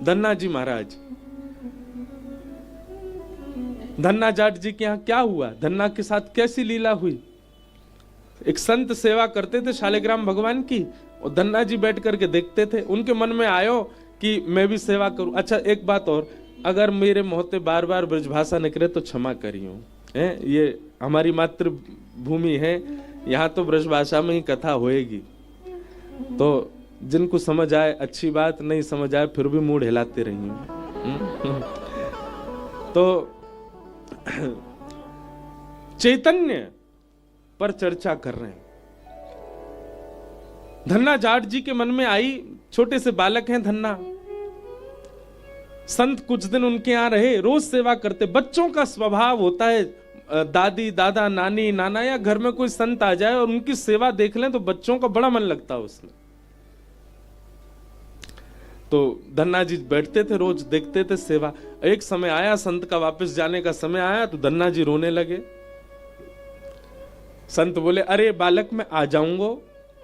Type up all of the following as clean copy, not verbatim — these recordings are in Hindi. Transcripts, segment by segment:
धन्ना जी महाराज, धन्ना जाट जी के यहाँ क्या हुआ, धन्ना के साथ कैसी लीला हुई। एक संत सेवा करते थे शालिग्राम भगवान की, और धन्ना जी बैठ करके देखते थे। उनके मन में आयो कि मैं भी सेवा करूं। अच्छा एक बात और, अगर मेरे मुंह बार बार ब्रजभाषा निकले तो क्षमा करियो, है ये हमारी मातृभूमि है, यहाँ तो ब्रजभाषा में ही कथा होएगी। तो जिनको समझ आए अच्छी बात, नहीं समझ आए फिर भी मूड हिलाते रहिए। तो चैतन्य पर चर्चा कर रहे हैं। धन्ना जाट जी के मन में आई, छोटे से बालक हैं धन्ना, संत कुछ दिन उनके यहां रहे, रोज सेवा करते। बच्चों का स्वभाव होता है, दादी दादा नानी नाना या घर में कोई संत आ जाए और उनकी सेवा देख लें तो बच्चों का बड़ा मन लगता है उसमें। तो धन्ना जी बैठते थे, रोज देखते थे सेवा। एक समय आया, संत का वापस जाने का समय आया, तो धन्ना जी रोने लगे। संत बोले, अरे बालक मैं आ जाऊंगा,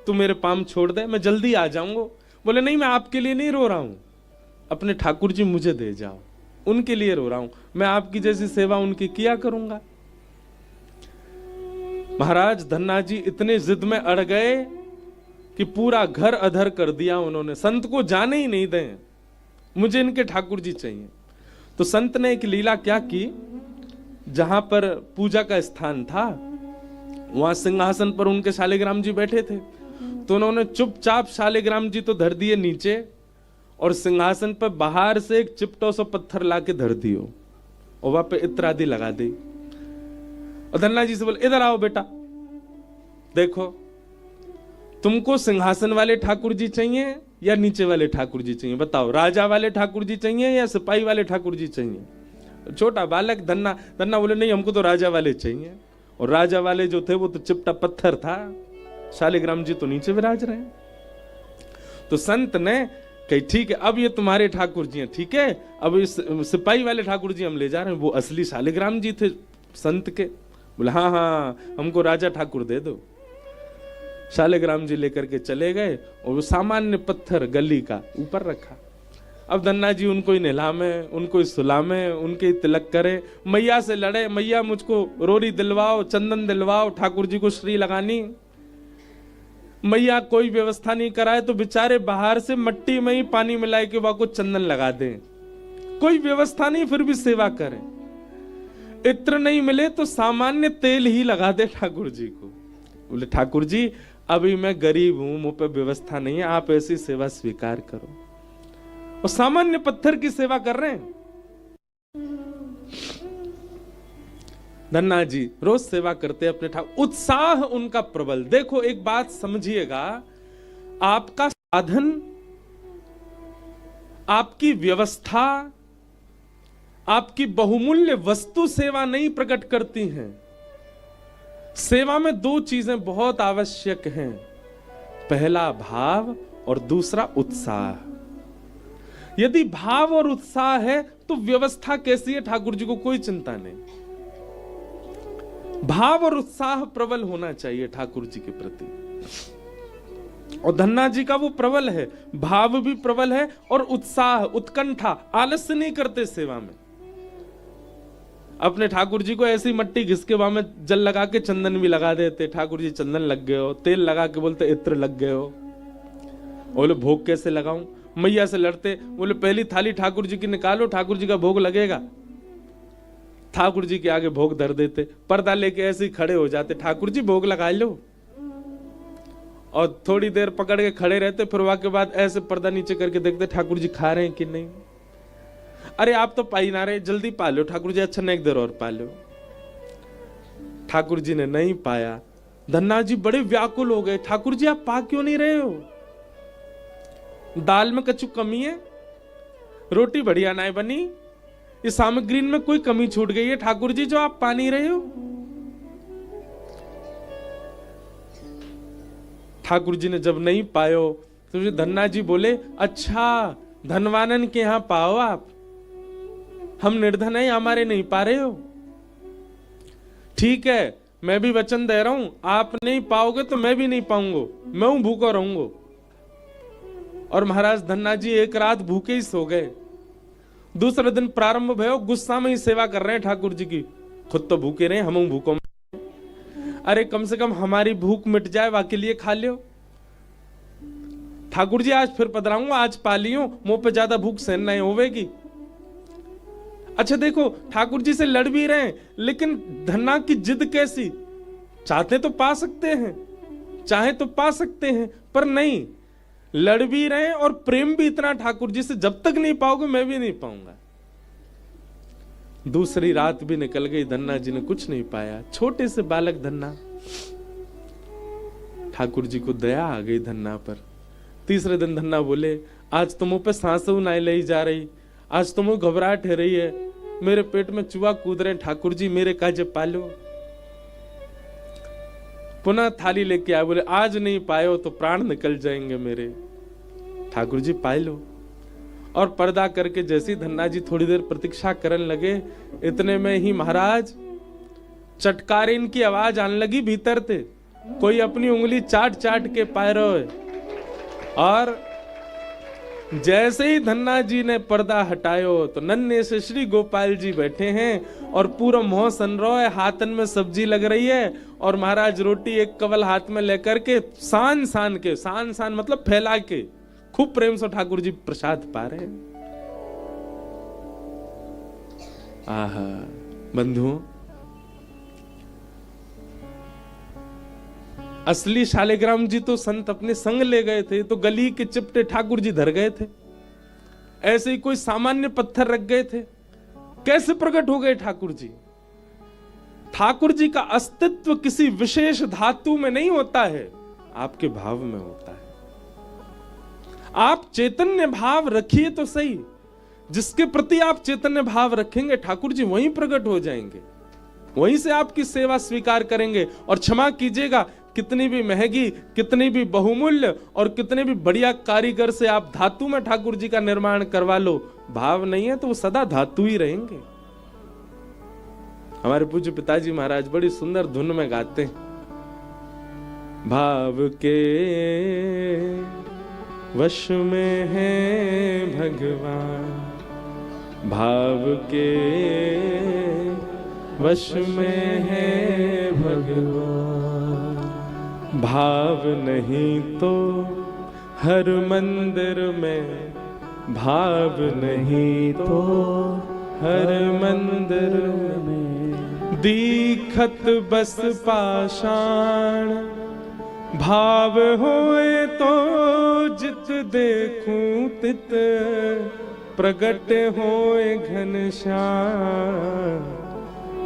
तू मेरे पाम छोड़ दे, मैं जल्दी आ जाऊंगा। बोले नहीं, मैं आपके लिए नहीं रो रहा हूं, अपने ठाकुर जी मुझे दे जाओ, उनके लिए रो रहा हूं, मैं आपकी जैसी सेवा उनकी किया करूंगा। महाराज धन्ना जी इतने जिद में अड़ गए कि पूरा घर अधर कर दिया उन्होंने, संत को जाने ही नहीं दें, मुझे इनके ठाकुर जी चाहिए। तो संत ने एक लीला क्या की, जहां पर पूजा का स्थान था वहां सिंहासन पर उनके शालिग्राम जी बैठे थे, तो उन्होंने चुपचाप शालिग्राम जी तो धर दिए नीचे, और सिंहासन पर बाहर से एक चिपटो सा पत्थर लाके धर दियो और वहां पे इत्र आदि लगा दी। और धन्ना जी से बोले, इधर आओ बेटा, देखो तुमको सिंहासन वाले ठाकुर जी चाहिए या नीचे वाले ठाकुर जी चाहिए, बताओ, राजा वाले ठाकुर जी चाहिए या सिपाही वाले ठाकुर जी चाहिए। छोटा बालक धन्ना बोले, नहीं हमको तो राजा वाले चाहिए। और राजा वाले जो थे वो तो चिपटा पत्थर था, शालिग्राम जी तो नीचे विराज रहे। तो संत ने कही, ठीक है अब ये तुम्हारे ठाकुर जी हैं, ठीक है अब इस सिपाही वाले ठाकुर जी हम ले जा रहे हैं। वो असली शालिग्राम जी थे संत के। बोले हाँ हाँ हमको राजा ठाकुर दे दो। शालिग्राम जी लेकर के चले गए और वो सामान्य पत्थर गली का ऊपर रखा। अब धन्ना जी उनको ही नहलामे, उनको ही सुलामे, उनके ही तिलक करे, मैया से लड़े, मैया मुझको रोरी दिलवाओ, चंदन दिलवाओ, ठाकुर जी को श्री लगानी। मैया कोई व्यवस्था नहीं कराए तो बेचारे बाहर से मट्टी में ही पानी मिलाए के वहां को चंदन लगा दें, कोई व्यवस्था नहीं फिर भी सेवा करें। इत्र नहीं मिले तो सामान्य तेल ही लगा दे ठाकुर जी को। बोले ठाकुर जी अभी मैं गरीब हूं, मुंह पे व्यवस्था नहीं है, आप ऐसी सेवा स्वीकार करो। और सामान्य पत्थर की सेवा कर रहे हैं। धन्ना जी रोज सेवा करते अपने ठाकुर, उत्साह उनका प्रबल। देखो एक बात समझिएगा, आपका साधन, आपकी व्यवस्था, आपकी बहुमूल्य वस्तु सेवा नहीं प्रकट करती हैं। सेवा में दो चीजें बहुत आवश्यक हैं, पहला भाव और दूसरा उत्साह। यदि भाव और उत्साह है तो व्यवस्था कैसी है ठाकुर जी को कोई चिंता नहीं। भाव और उत्साह प्रबल होना चाहिए ठाकुर जी के प्रति, और धन्ना जी का वो प्रबल है, भाव भी प्रबल है और उत्साह, उत्कंठा, आलस्य नहीं करते सेवा में। अपने ठाकुर जी को ऐसी मट्टी घिस के वहां में जल लगा के चंदन भी लगा देते, ठाकुर जी चंदन लग गए हो, तेल लगा के बोलते इत्र लग गए हो। बोले भोग कैसे लगाऊं, मैया से लड़ते, बोले पहली थाली ठाकुर जी की निकालो, ठाकुर जी का भोग लगेगा। ठाकुर जी के आगे भोग धर देते, पर्दा लेके ऐसे ही खड़े हो जाते, ठाकुर जी भोग लगा लो। और थोड़ी देर पकड़ के खड़े रहते, फिर वहां के बाद ऐसे पर्दा नीचे करके देखते ठाकुर जी खा रहे हैं कि नहीं। अरे आप तो पाई ना रहे, जल्दी पा लो ठाकुर जी, अच्छा नहीं एक देर और पा लो। ठाकुर जी ने नहीं पाया। धन्ना जी बड़े व्याकुल हो गए, ठाकुर जी आप पा क्यों नहीं रहे हो, दाल में कछु कमी है, रोटी बढ़िया ना बनी, इस सामग्री में कोई कमी छूट गई है ठाकुर जी जो आप पा नहीं रहे हो। ठाकुर जी ने जब नहीं पायो तो धन्ना जी बोले, अच्छा धनवानन के यहां पाओ आप, हम निर्धन है हमारे नहीं पा रहे हो। ठीक है मैं भी वचन दे रहा हूं, आप नहीं पाओगे तो मैं भी नहीं पाऊंगा, मैं भूखा रहूंगा। और महाराज धन्ना जी एक रात भूखे ही सो गए। दूसरे दिन प्रारंभ भयो, गुस्सा में ही सेवा कर रहे हैं ठाकुर जी की। खुद तो भूखे रहे, हम भूखों में। अरे कम से कम हमारी भूख मिट जाए, वाके लिए खा लियो। ठाकुर जी आज फिर पधराऊंगा, आज पा लियो, मुंह पे ज्यादा भूख सहन नहीं होवेगी। अच्छा देखो, ठाकुर जी से लड़ भी रहे हैं, लेकिन धन्ना की जिद कैसी, चाहते तो पा सकते हैं, चाहे तो पा सकते हैं, पर नहीं, लड़ भी रहे हैं और प्रेम भी इतना ठाकुर जी से, जब तक नहीं पाओगे मैं भी नहीं पाऊंगा। दूसरी रात भी निकल गई, धन्ना जी ने कुछ नहीं पाया। छोटे से बालक धन्ना, ठाकुर जी को दया आ गई धन्ना पर। तीसरे दिन धन्ना बोले, आज तो मुंह पे सांसों नहीं लाई जा रही, आज तो मुंह घबराहट हो रही है, मेरे पेट में चूहा कूद रहे, ठाकुर जी मेरे काजे पालो। पुनः थाली लेके आए, बोले आज नहीं पायो तो प्राण निकल जाएंगे मेरे, ठाकुर जी पाए लो। और पर्दा करके जैसी धन्ना जी थोड़ी देर प्रतीक्षा करने लगे, इतने में ही महाराज चटकारीन की आवाज आने लगी भीतर थे। कोई अपनी उंगली चाट चाट के पाए रहे, और जैसे ही धन्ना जी ने पर्दा हटायो तो नन्हे से श्री गोपाल जी बैठे हैं और पूरा मोह सन रहा है, हाथन में सब्जी लग रही है, और महाराज रोटी एक कवल हाथ में लेकर के सान सान के, सान सान मतलब फैला के, खूब प्रेम से ठाकुर जी प्रसाद पा रहे हैं। आहा बंधुओं, असली शालिग्राम जी तो संत अपने संग ले गए थे, तो गली के चिपटे ठाकुर जी धर गए थे। ऐसे ही कोई सामान्य पत्थर रख गए थे, कैसे प्रकट हो गए ठाकुर जी? ठाकुर जी का अस्तित्व किसी विशेष धातु में नहीं होता है, आपके भाव में होता है। आप चैतन्य भाव रखिए तो सही, जिसके प्रति आप चैतन्य भाव रखेंगे ठाकुर जी वहीं प्रकट हो जाएंगे, वहीं से आपकी सेवा स्वीकार करेंगे। और क्षमा कीजिएगा, कितनी भी महंगी, कितनी भी बहुमूल्य और कितने भी बढ़िया कारीगर से आप धातु में ठाकुर जी का निर्माण करवा लो, भाव नहीं है तो वो सदा धातु ही रहेंगे। हमारे पूज्य पिताजी महाराज बड़ी सुंदर धुन में गाते हैं, भाव के वश में है भगवान, भाव के वश में है भगवान, भाव नहीं तो हर मंदिर में, भाव नहीं तो हर मंदिर में, दीखत बस पाषाण, भाव होए तो जित देखूं तित, प्रगट होए घनश्याम,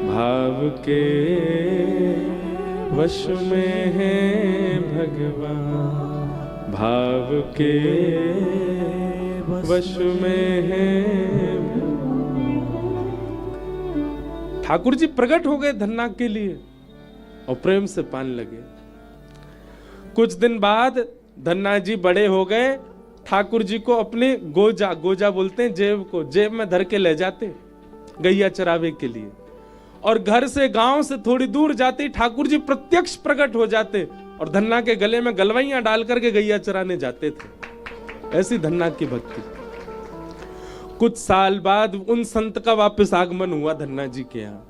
भाव के वश में है भगवान, भाव के वश में है। ठाकुर जी प्रकट हो गए धन्ना के लिए और प्रेम से पान लगे। कुछ दिन बाद धन्ना जी बड़े हो गए, ठाकुर जी को अपने गोजा, गोजा बोलते हैं जेब को, जेब में धर के ले जाते गैया चरावे के लिए, और घर से गांव से थोड़ी दूर जाते ठाकुर जी प्रत्यक्ष प्रकट हो जाते और धन्ना के गले में गलवैया डाल करके गैया चराने जाते थे। ऐसी धन्ना की भक्ति। कुछ साल बाद उन संत का वापस आगमन हुआ धन्ना जी के यहाँ।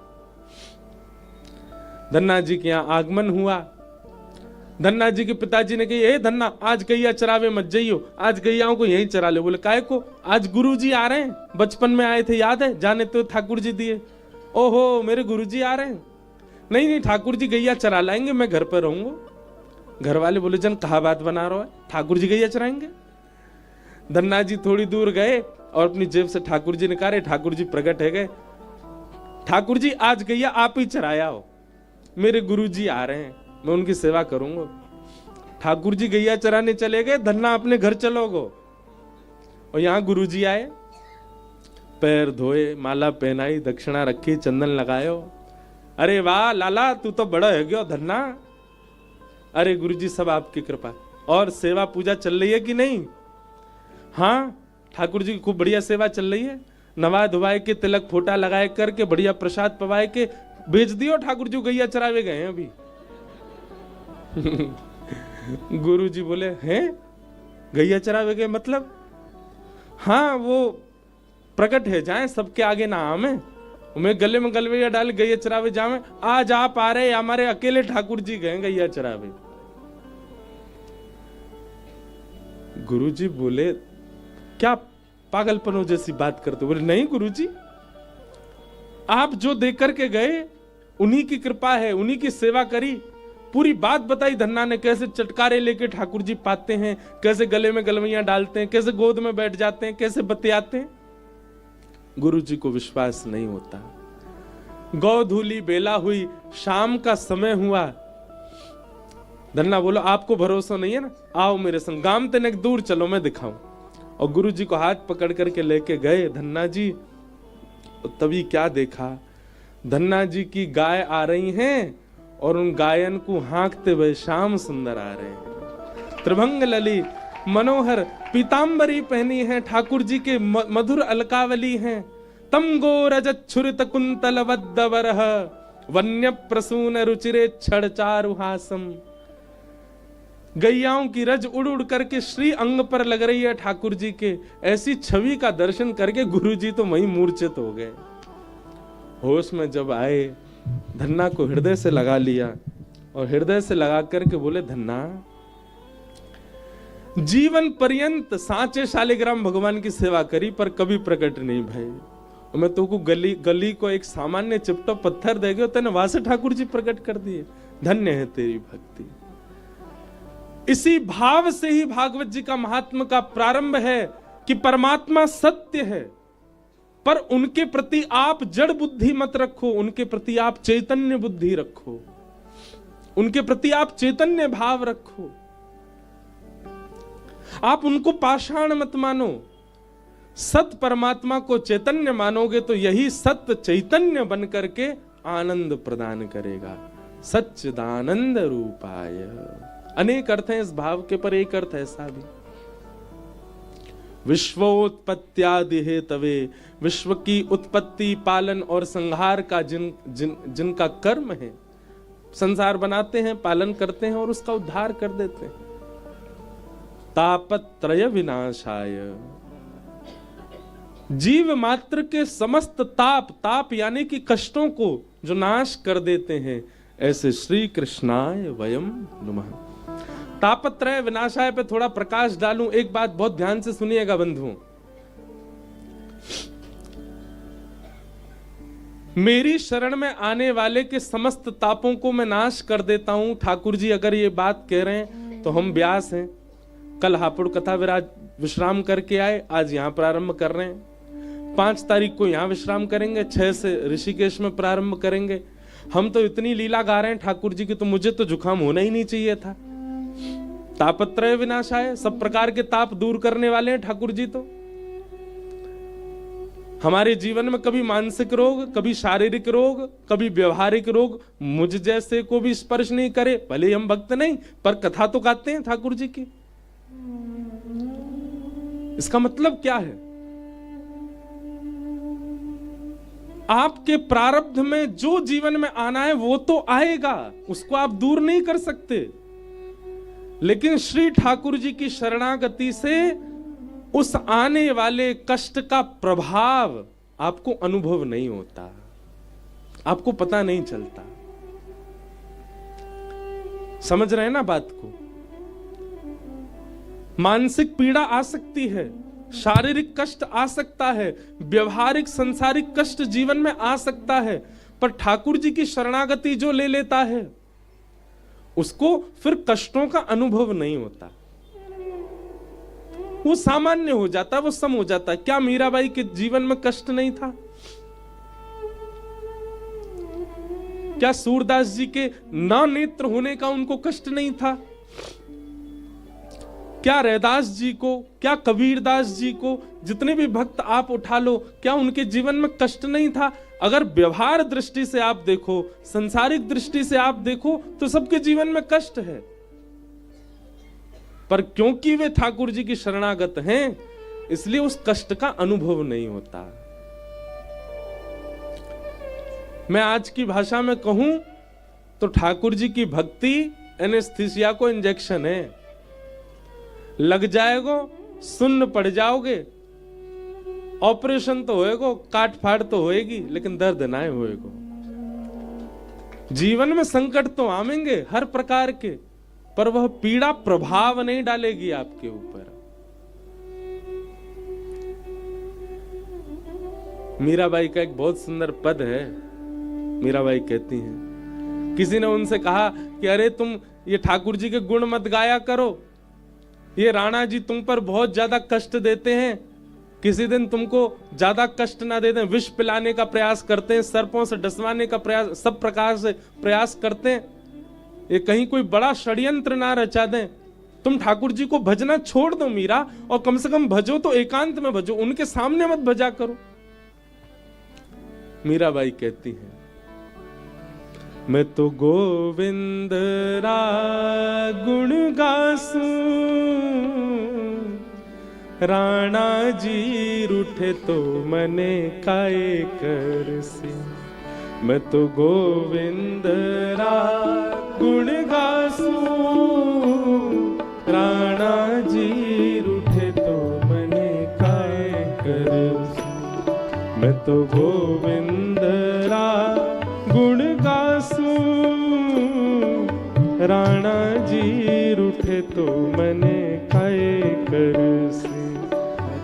धन्ना जी के यहाँ आगमन हुआ। धन्ना जी के पिताजी ने कही, ए धन्ना आज गैया चरावे मत जाइयो, आज गैयाओं को यहीं चरा ले। बोले काहे को? आज गुरुजी आ रहे हैं, बचपन में आए थे याद है, जाने तो ठाकुर जी दिए। ओहो मेरे गुरुजी आ रहे हैं। नहीं नहीं ठाकुर जी गैया चरा लाएंगे, मैं घर पर रहूंगा। घर वाले बोले जन कहा बात बना रहा है, ठाकुर जी गैया चराएंगे। धन्ना जी थोड़ी दूर गए और अपनी जेब से ठाकुर जी निकाले, ठाकुर जी प्रकट है गए। ठाकुर जी आज गैया आप ही चराया हो, मेरे गुरुजी आ रहे हैं, मैं उनकी सेवा करूंगा। ठाकुर जी गैया चराने चले गए, धन्ना अपने घर चलोगो। और यहां गुरुजी आए, पैर धोए, माला पहनाई, दक्षिणा रखी, चंदन लगायो। अरे वाह लाला तू तो बड़ा है गयो धन्ना। अरे गुरुजी सब आपकी कृपा। और सेवा पूजा चल रही है कि नहीं? हाँ ठाकुर जी की खूब बढ़िया सेवा चल रही है। नवा धुवाए के, तिलक फोटा लगाए करके, बढ़िया प्रसाद पवाए के भेज दियो। ठाकुर जी गैया चरावे गए हैं अभी। गुरु जी बोले हैं गैया चरावे गए मतलब? हाँ वो प्रकट है जाए, सबके आगे ना आमे, मैं गले में गलवैया डाल गैया चरावे जावे, आज आप आ रहे हमारे अकेले ठाकुर जी गए गैया चरावे। गुरुजी बोले क्या पागलपनों जैसी बात करते? बोले नहीं गुरुजी, आप जो देकर के गए उन्हीं की कृपा है, उन्हीं की सेवा करी। पूरी बात बताई धन्ना ने, कैसे चटकारे लेके ठाकुर जी पाते हैं, कैसे गले में गलवैया डालते हैं, कैसे गोद में बैठ जाते हैं, कैसे बतियाते हैं। गुरु जी को विश्वास नहीं होता। गौधूली बेला हुई, शाम का समय हुआ। धन्ना बोलो आपको भरोसा नहीं है ना, आओ मेरे संग, गांव तक दूर चलो मैं दिखाऊं। और गुरु जी को हाथ पकड़ करके लेके गए धन्ना जी। तभी क्या देखा, धन्ना जी की गाय आ रही हैं और उन गायन को हाँकते हुए श्याम सुंदर आ रहे हैं। त्रिभंग लली मनोहर पीतांबरी पहनी है, ठाकुर जी के मधुर अलकावली हैं। तम गो रजत छुरित कुंतल वद्दवरह, वन्य प्रसून रुचिरे छड़ चारुहासम। गैयाओं की रज उड़ उड़ करके श्री अंग पर लग रही है ठाकुर जी के। ऐसी छवि का दर्शन करके गुरु जी तो वहीं मूर्छित हो गए। होश में जब आए, धन्ना को हृदय से लगा लिया और हृदय से लगा करके बोले धन्ना, जीवन पर्यंत सांचे शालिग्राम भगवान की सेवा करी पर कभी प्रकट नहीं भय। मैं तो को गली को एक सामान्य चिपटा पत्थर दे गयो, तेने वहां से ठाकुर जी प्रकट कर दिए। धन्य है तेरी भक्ति। इसी भाव से ही भागवत जी का महात्म का प्रारंभ है कि परमात्मा सत्य है, पर उनके प्रति आप जड़ बुद्धि मत रखो, उनके प्रति आप चैतन्य बुद्धि रखो, उनके प्रति आप चैतन्य भाव रखो। आप उनको पाषाण मत मानो, सत परमात्मा को चैतन्य मानोगे तो यही सत्य चैतन्य बन करके आनंद प्रदान करेगा। सच्चिदानंद रूपाय। अनेक अर्थ हैं इस भाव के, पर एक अर्थ ऐसा भी, विश्वोत्पत्त्यादि हेतवे, विश्व की उत्पत्ति पालन और संहार का जिनका कर्म है, संसार बनाते हैं, पालन करते हैं और उसका उद्धार कर देते हैं। तापत्रय विनाशाय, जीव मात्र के समस्त ताप यानी कि कष्टों को जो नाश कर देते हैं, ऐसे श्री कृष्णाय वयम नमः। तापत्रय विनाशाय पे थोड़ा प्रकाश डालूं। एक बात बहुत ध्यान से सुनिएगा बंधुओं, मेरी शरण में आने वाले के समस्त तापों को मैं नाश कर देता हूं। ठाकुर जी अगर ये बात कह रहे हैं तो हम व्यास हैं, कल हापुड़ कथा विश्राम करके आए, आज यहां प्रारंभ कर रहे हैं। 5 तारीख को यहां विश्राम करेंगे, 6 से ऋषिकेश में प्रारंभ करेंगे। हम तो इतनी लीला गा रहे हैं ठाकुर जी की, तो मुझे तो जुकाम होना ही नहीं चाहिए था। तापत्रय विनाशाय, सब प्रकार के ताप दूर करने वाले हैं ठाकुर जी। तो हमारे जीवन में कभी मानसिक रोग, कभी शारीरिक रोग, कभी व्यवहारिक रोग मुझ जैसे को भी स्पर्श नहीं करे। भले हम भक्त नहीं, पर कथा तो गाते हैं ठाकुर जी की। इसका मतलब क्या है? आपके प्रारब्ध में जो जीवन में आना है वो तो आएगा, उसको आप दूर नहीं कर सकते। लेकिन श्री ठाकुर जी की शरणागति से उस आने वाले कष्ट का प्रभाव आपको अनुभव नहीं होता, आपको पता नहीं चलता। समझ रहे हैं ना बात को? मानसिक पीड़ा आ सकती है, शारीरिक कष्ट आ सकता है, व्यवहारिक संसारिक कष्ट जीवन में आ सकता है, पर ठाकुर जी की शरणागति जो ले लेता है उसको फिर कष्टों का अनुभव नहीं होता। वो सामान्य हो जाता, वो सम हो जाता। क्या मीराबाई के जीवन में कष्ट नहीं था? क्या सूरदास जी के ना नेत्र होने का उनको कष्ट नहीं था? क्या रैदास जी को, क्या कबीरदास जी को, जितने भी भक्त आप उठा लो, क्या उनके जीवन में कष्ट नहीं था? अगर व्यवहार दृष्टि से आप देखो, संसारिक दृष्टि से आप देखो, तो सबके जीवन में कष्ट है, पर क्योंकि वे ठाकुर जी की शरणागत हैं, इसलिए उस कष्ट का अनुभव नहीं होता। मैं आज की भाषा में कहूं तो ठाकुर जी की भक्ति एनेस्थीसिया को इंजेक्शन है। लग जाएगा, सुन्न पड़ जाओगे, ऑपरेशन तो होएगो, काट फाड़ तो होएगी, लेकिन दर्द ना होएगो। जीवन में संकट तो आवेंगे हर प्रकार के, पर वह पीड़ा प्रभाव नहीं डालेगी आपके ऊपर। मीराबाई का एक बहुत सुंदर पद है। मीराबाई कहती हैं, किसी ने उनसे कहा कि अरे तुम ये ठाकुर जी के गुण मत गाया करो, ये राणा जी तुम पर बहुत ज्यादा कष्ट देते हैं, किसी दिन तुमको ज्यादा कष्ट ना दे दें, विष पिलाने का प्रयास करते हैं, सर्पों से डसवाने का प्रयास, सब प्रकार से प्रयास करते हैं, ये कहीं कोई बड़ा षड्यंत्र ना रचा दें। तुम ठाकुर जी को भजना छोड़ दो मीरा, और कम से कम भजो तो एकांत में भजो, उनके सामने मत भजा करो। मीराबाई कहती है, मैं तो गोविंद रा गुण गासूं, राणा जी रूठे तो मने काए करसी। मैं तो गोविंद रा गुण गासूं, राणा जी रूठे तो मने काए करसी। मैं तो गोविंद रा गुण गासूं, राणा जी रूठे तो मने काए करसी।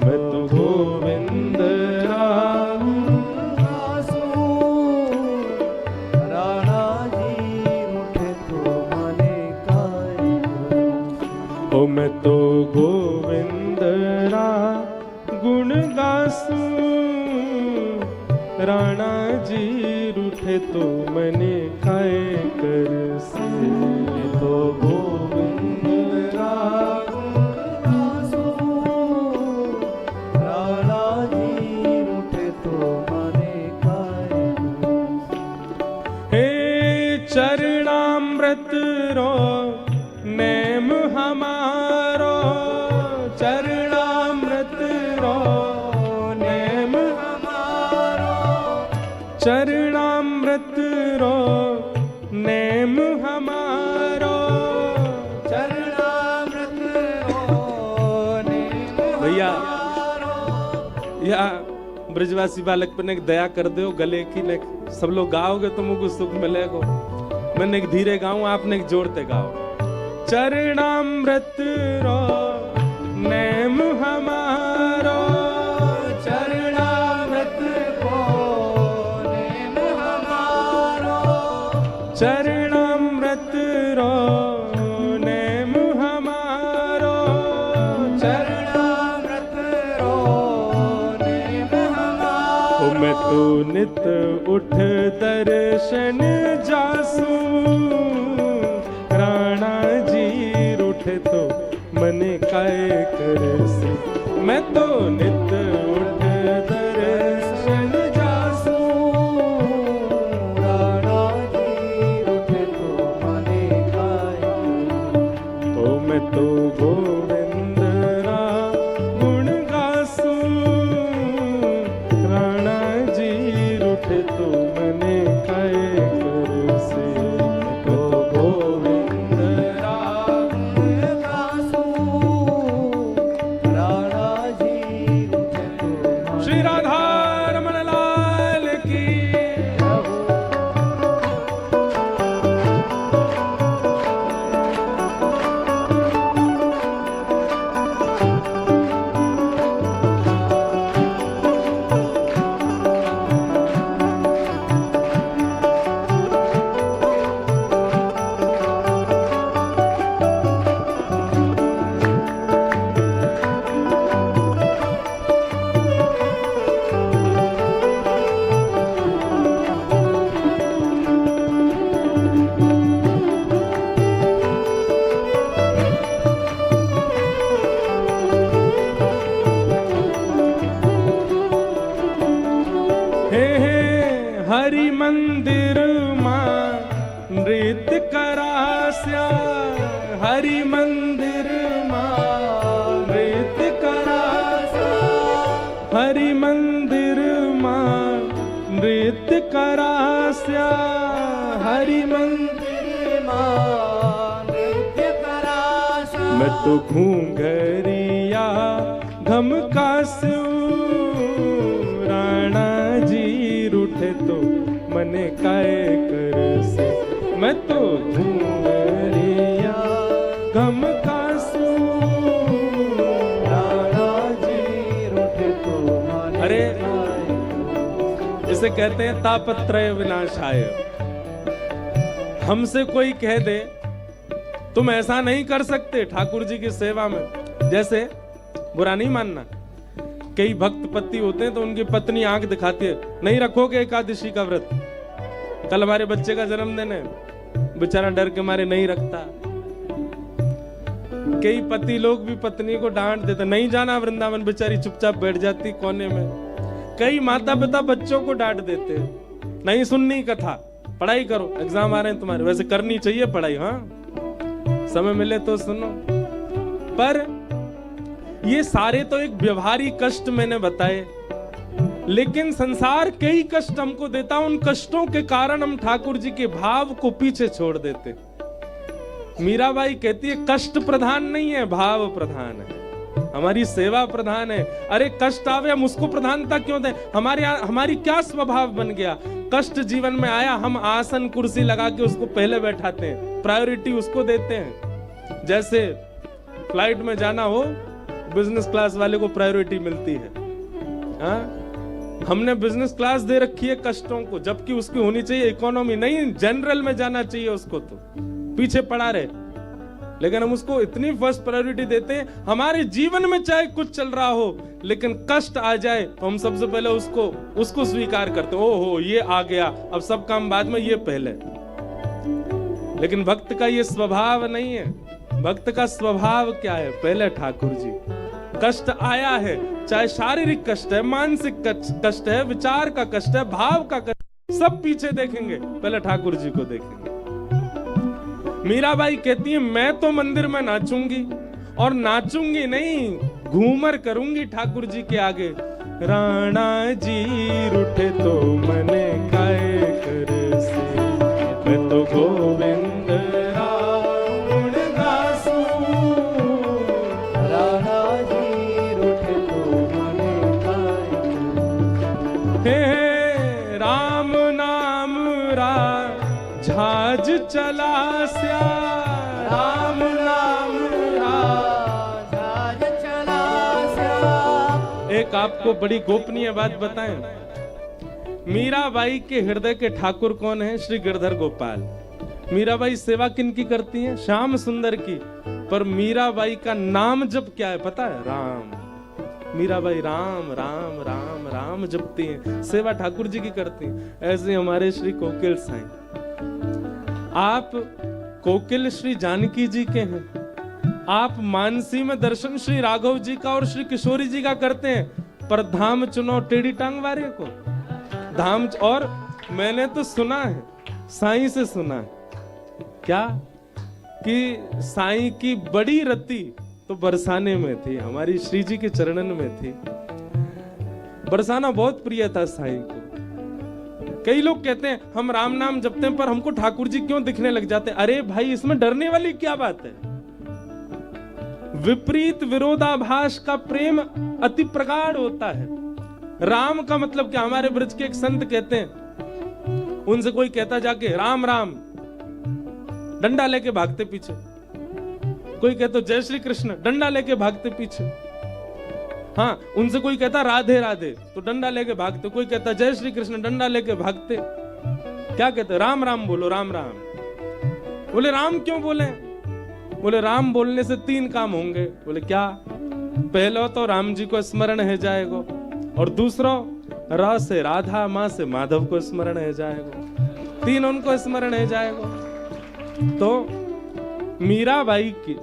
मैं तो गोविंद रा गुण गासूं, राणा जी रूठे तो मने काए करसी। ओ मैं तो गोविंद रा गुण गासूं, राणा जी रूठे तो मने काए करसी। तो गोविंद रा गुण गासूं, राणा जी रूठे तो मने काए करसी। हे चरणामृत रो नेम हमारो, चरणामृत रो नेम हमारो, चरणामृत रो नेम हमारो, चरणामृत रो नेम भैया या ब्रजवासी बालक पर दया कर दो, गले की ने सब लोग गाओगे तो मुझको सुख मिलेगा। मैंने एक धीरे गाऊं, आपने एक जोड़ते गाओ। चरणामृत रो नेम हमारो, चरणामृत को नेम हमारो, चरणामृत रो नेम हमारो, चरणामृत रो नेम हमारो। ओ मैं तो नित उठ दर्शन जासूं, राणा जी रूठे तो मने काए करसी। मैं तो नित उठ दर्शन जासूं, राणा जी रूठे तो मने काए करसी। ओ मैं तो गोविंद रा गुण गासूं, राणा जी रूठे तो मने काए करसी। तो गोविंद रा गुण गासूं, राणा जी रूठे तो। श्री राधा रमण लाल की। हरि मंदिर मां नृत्य करास्या, हरि मंदिर मां नृत्य करास्या, हरि मंदिर मां नृत्य करास्या, हरि मंदिर मां नृत्य करास्या। मैं तो घूंघरिया घमकास्यूं, मने काए कर से, मैं तो घूंघरिया गम का अरे इसे कहते हैं तापत्रय विनाशाय। हमसे कोई कह दे तुम ऐसा नहीं कर सकते ठाकुर जी की सेवा में, जैसे बुरा नहीं मानना, कई भक्त पति होते हैं तो उनकी पत्नी आंख दिखाती है, नहीं रखोगे एकादशी का व्रत, कल हमारे बच्चे का जन्मदिन है, बेचारा डर के मारे नहीं रखता। कई पति लोग भी पत्नी को डांट देते, नहीं जाना वृंदावन, बेचारी चुपचाप बैठ जाती कोने में। कई माता पिता बच्चों को डांट देते, नहीं सुननी कथा, पढ़ाई करो, एग्जाम आ रहे हैं तुम्हारे, वैसे करनी चाहिए पढ़ाई, हाँ समय मिले तो सुनो। पर ये सारे तो एक व्यवहारिक कष्ट मैंने बताए, लेकिन संसार कई कष्ट हमको देता, उन कष्टों के कारण हम ठाकुर जी के भाव को पीछे छोड़ देते। मीराबाई कहती है कष्ट प्रधान नहीं है, भाव प्रधान है, हमारी सेवा प्रधान है। अरे कष्ट आवे हम उसको प्रधानता क्यों दें, हमारी क्या स्वभाव बन गया, कष्ट जीवन में आया हम आसन कुर्सी लगा के उसको पहले बैठाते हैं, प्रायोरिटी उसको देते हैं। जैसे फ्लाइट में जाना हो, बिजनेस क्लास वाले को प्रायोरिटी मिलती है, हाँ? हमने बिजनेस क्लास दे रखी है कष्टों को, जबकि उसकी होनी चाहिए इकोनॉमी, नहीं जनरल में जाना चाहिए उसको, तो पीछे पड़ा रहे, लेकिन हम उसको इतनी फर्स्ट प्रायोरिटी देते हैं। हमारे जीवन में चाहे कुछ चल रहा हो, लेकिन कष्ट आ जाए तो हम सबसे पहले उसको स्वीकार करते हैं, ओहो ये आ गया, अब सब काम बाद में, ये पहले। लेकिन भक्त का ये स्वभाव नहीं है। भक्त का स्वभाव क्या है, पहले ठाकुर जी। कष्ट आया है, चाहे शारीरिक कष्ट है, मानसिक कष्ट है, विचार का कष्ट है, भाव का कष्ट, सब पीछे देखेंगे, पहले ठाकुर जी को देखेंगे। मीराबाई कहती है मैं तो मंदिर में नाचूंगी, और नाचूंगी नहीं, घूमर करूंगी ठाकुर जी के आगे। राणा जी रूठे तो मने काए कर से, मैं तो गोविंद राम गासू। राणा जी रूठे तो मने काए, हे राम नाम रा झाज चला स्या, राम नाम झाज चला स्या। एक आपको बड़ी गोपनीय बात बताएं, मीराबाई के हृदय के ठाकुर कौन है? श्री गिरधर गोपाल। मीराबाई सेवा किनकी करती है? श्याम सुंदर की। पर मीराबाई का नाम जप क्या है पता है? राम। मीराबाई राम राम राम राम जपती हैं, सेवा ठाकुर जी की करती हैं। ऐसे हमारे श्री कोकिल साईं, आप कोकिल श्री जानकी जी के हैं, आप मानसी में दर्शन श्री राघव जी का और श्री किशोरी जी का करते हैं, पर धाम चुनो टेढ़ी टांग वाले को धाम। और मैंने तो सुना है, साईं से सुना है क्या, कि साईं की बड़ी रति तो बरसाने में थी, हमारी श्री जी के चरणन में थी। बरसाना बहुत प्रिय था साईं को। कई लोग कहते हैं हम राम नाम जपते हैं पर हमको ठाकुर जी क्यों दिखने लग जाते हैं? अरे भाई इसमें डरने वाली क्या बात है? विपरीत विरोधाभास का प्रेम अति प्रगाढ़ होता है। राम का मतलब क्या? हमारे ब्रज के एक संत कहते हैं, उनसे कोई कहता जाके राम राम, डंडा लेके भागते पीछे। कोई कहता जय श्री कृष्ण, डंडा लेके भागते पीछे। हाँ, उनसे कोई कहता राधे राधे तो डंडा लेके भागते। कोई कहता जय श्री कृष्ण, डंडा लेके भागते। क्या कहते? राम राम बोलो, राम राम। बोले राम क्यों बोले? बोले राम बोलने से 3 काम होंगे। बोले क्या? पहला तो राम जी को स्मरण है जाएगा, और दूसरा रा से राधा, माँ से माधव को स्मरण है जाएगा, 3 उनको स्मरण है जाएगा। तो मीराबाई की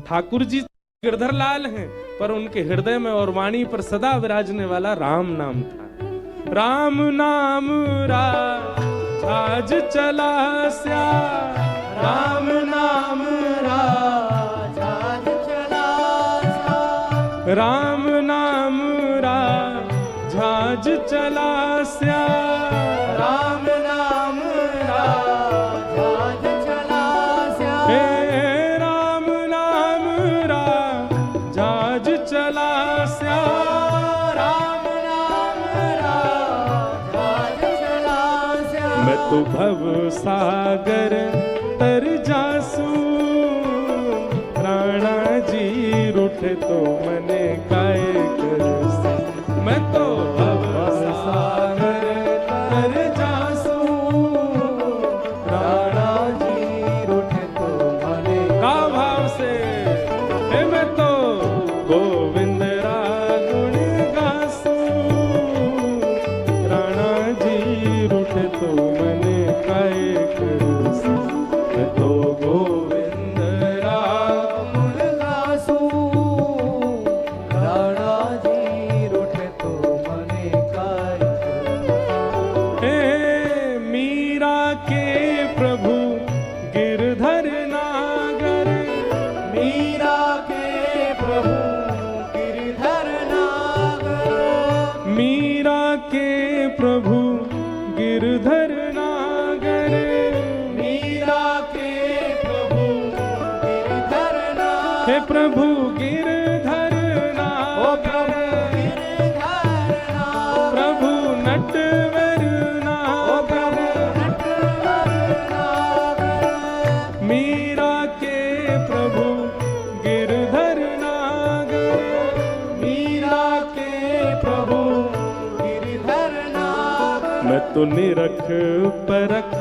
ठाकुर जी गिरधर लाल हैं, पर उनके हृदय में और वाणी पर सदा विराजने वाला राम नाम था। राम नाम राज चला स्या, राम नाम राज चला स्या, राम नाम राज चला स्या, राम नाम राज चला स्या, हे राम नाम राज चला स्या, राम नाम राज चला स्या। तो भव सागर तर जासू, राणा जी रूठे तो मने काय करसू। मैं तो भव सागर तर जासू, राणा जी रूठे तो मने का भाव से हे मैं तो गोविंद रा गुण गासू, राणा जी रूठे तो मने काय करसू। मैं तो गोविंद रा गुण गासू, राणा जी रूठे तो मने काय करसू। हे मीरा के प्रभु गिरधर नागर, मीरा के प्रभु गिरधर नागर, मीरा के प्रभु गिरधर नागर, मीरा के प्रभु गिरधर नागर, हे प्रभु गिरधर ओ प्रभु नागर, गिरधर नागर, प्रभु नटवर ओ नागर, प्रभु नटवर नागर, मीरा के प्रभु गिरधर नागर, मीरा के प्रभु गिरधर नागर। मैं तो निरख परख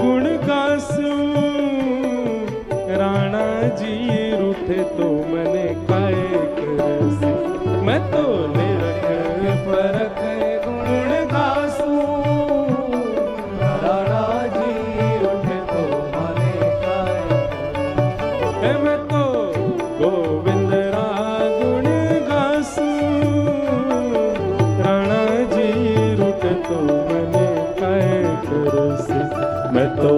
गुण गासू, राणा जी रूठे तो मने काय करसू। मैं तो निरख परख गुण गासू, राणा जी रूठे तो मने काय करसू। हे मैं तो गोविंद रा गुण गासू, राणा जी रूठे तो मने काय करसू। मैं तो